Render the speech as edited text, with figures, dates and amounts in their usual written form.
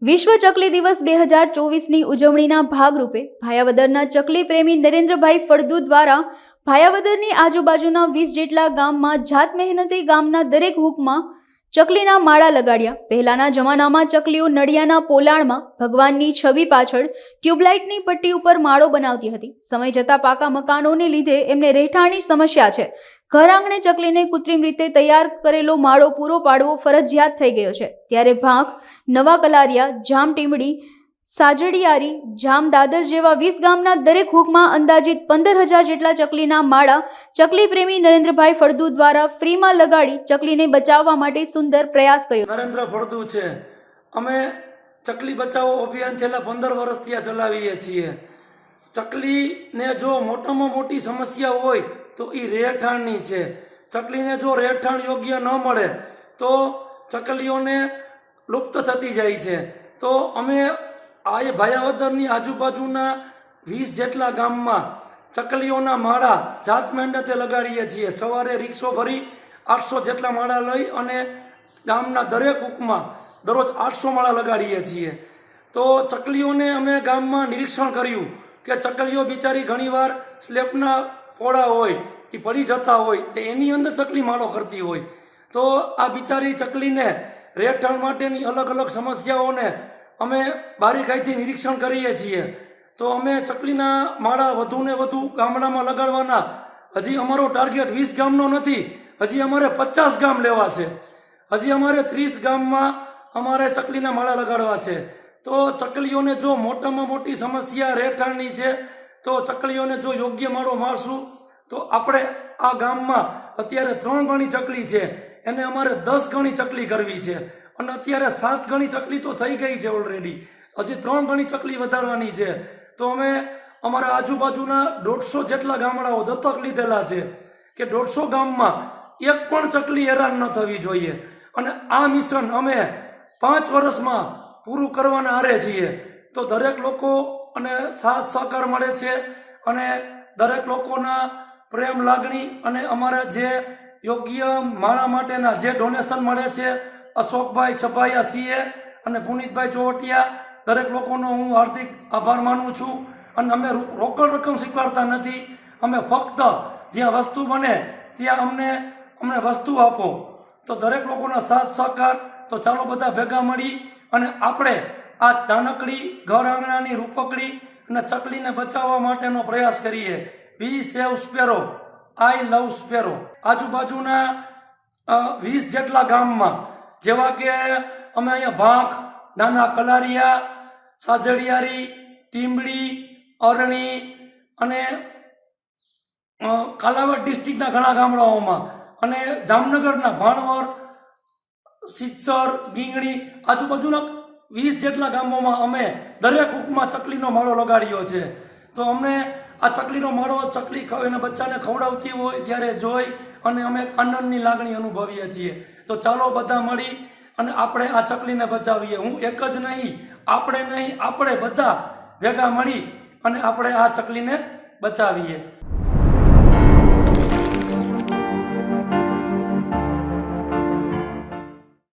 વિશ્વ ચકલી દિવસ 2024ની ઉજવણીના ભાગરૂપે ભાયાવદરના ચકલી પ્રેમી નરેન્દ્રભાઈ ફળદુ દ્વારા ભાયાવદરની આજુબાજુના 20 જેટલા ગામમાં જાત મહેનતે ગામના દરેક હૂકમાં ચકલીના માળા લગાડ્યા। પહેલાના જમાનામાં ચકલીઓ નળિયાના પોલાણમાં ભગવાનની છબી પાછળ ટ્યુબલાઇટની પટ્ટી ઉપર માળો બનાવતી હતી। સમય જતાં પાકા મકાનોને લીધે એમને રહેઠાણની સમસ્યા છે। ઘર આંગણે ચકલીને કૃત્રિમ રીતે તૈયાર કરેલો માળો પૂરો પાડવો ફરજિયાત થઈ ગયો છે। ત્યારે ભાંખ, નવા કલારિયા, જામ ટીમડી, સાજડિયારી, જામ દાદર જેવા 20 ગામના દરેક હૂકમાં અંદાજિત 15,000 જેટલા ચકલીના માળા ચકલી પ્રેમી નરેન્દ્રભાઈ ફળદુ દ્વારા ફ્રીમાં લગાડી ચકલીને બચાવવા માટે સુંદર પ્રયાસ કર્યો। નરેન્દ્ર ફળદુ છે। અમે ચકલી બચાવો અભિયાન છેલ્લા 15 વર્ષથી આ ચલાવીએ છીએ। ચકલીને જો મોટામાં મોટી સમસ્યા હોય તો એ રહેઠાણની છે। ચકલીને જો રહેઠાણ યોગ્ય ન મળે તો ચકલીઓને લુપ્ત થતી જાય છે। તો અમે આ ભાયાવદરની આજુબાજુના 20 જેટલા ગામમાં ચકલીઓના માળા જાત મહેનતે લગાડીએ છીએ। સવારે રિક્ષો ભરી 800 જેટલા માળા લઈ અને ગામના દરેક હૂકમાં દરરોજ 800 માળા લગાડીએ છીએ। તો ચકલીઓને અમે ગામમાં નિરીક્ષણ કર્યું કે ચકલીઓ બિચારી ઘણીવાર સ્લેપના પોળા હોય એ પડી જતા હોય તો એની અંદર ચકલી માળો કરતી હોય। તો આ બિચારી ચકલીને રહેઠાણ માટેની અલગ અલગ સમસ્યાઓને અમે બારીકાઈથી નિરીક્ષણ કરીએ છીએ। તો અમે ચકલીના માળા વધુને વધુ ગામડામાં લગાડવાના, હજી અમારો ટાર્ગેટ 20 ગામનો નથી, હજી અમારે 50 ગામ લેવા છે। હજી અમારે 30 ગામમાં અમારે ચકલીના માળા લગાડવા છે। તો ચકલીઓને જો મોટામાં મોટી સમસ્યા રહેઠાણની છે તો ચકલીઓને જો યોગ્ય માળો મારશું તો આપણે આ ગામમાં અત્યારે 3 ગણી ચકલી છે એને અમારે 10 ગણી ચકલી કરવી છે અને અત્યારે 7 ગણી ચકલી તો થઈ ગઈ છે ઓલરેડી, હજી 3 ગણી ચકલી વધારવાની છે। તો અમે અમારા આજુબાજુના 150 જેટલા ગામડાઓ દત્તક લીધેલા છે કે 150 ગામમાં એક પણ ચકલી હેરાન ન થવી જોઈએ અને આ મિશન અમે 5 વર્ષમાં પૂરું કરવાના આરે છીએ। તો દરેક લોકો અને સાથ સહકાર મળે છે અને દરેક લોકોના પ્રેમ લાગણી અને અમારા જે યોગ્ય માળા માટેના જે ડોનેશન મળે છે, અશોકભાઈ છપાયા સીએ અને પુનિતભાઈ ચોવટિયા, દરેક લોકોનો હું હાર્દિક આભાર માનું છું। અને અમે રોકડ રકમ સ્વીકારતા નથી, અમે ફક્ત જ્યાં વસ્તુ બને ત્યાં અમને વસ્તુ આપો। તો દરેક લોકોના સાથ સહકાર, તો ચાલો બધા ભેગા મળી અને આપણે આ નાનકડી ઘર આંગણાની રૂપકડી અને ચકલીને બચાવવા માટેનો પ્રયાસ કરીએ। વી સેવ સ્પેરો, આઈ લવ સ્પેરો। આજુબાજુના 20 જેટલા ગામમાં જેવા કે અમે અહીંયા ભાંખ, નાના કલારિયા, સાજડિયારી, ટીમડી, અરણી અને કાલાવડ ડિસ્ટ્રિક્ટના ઘણા ગામડાઓમાં અને જામનગરના ભાણવર, સિત્સર, ગીંગણી આજુબાજુના 20 જેટલા ગામોમાં અમે દરેક હૂકમાં ચકલીનો માળો લગાડ્યો છે। તો અમને આ ચકલીનો માળો ચકલી એના બચ્ચાને ખવડાવતી હોય ત્યારે જોઈ અને અમે આનંદની લાગણી અનુભવીએ છીએ। તો ચાલો બધા મળી અને આપણે આ ચકલીને બચાવીએ। હું એક જ નહીં, આપણે બધા ભેગા મળી અને આપણે આ ચકલીને બચાવીએ।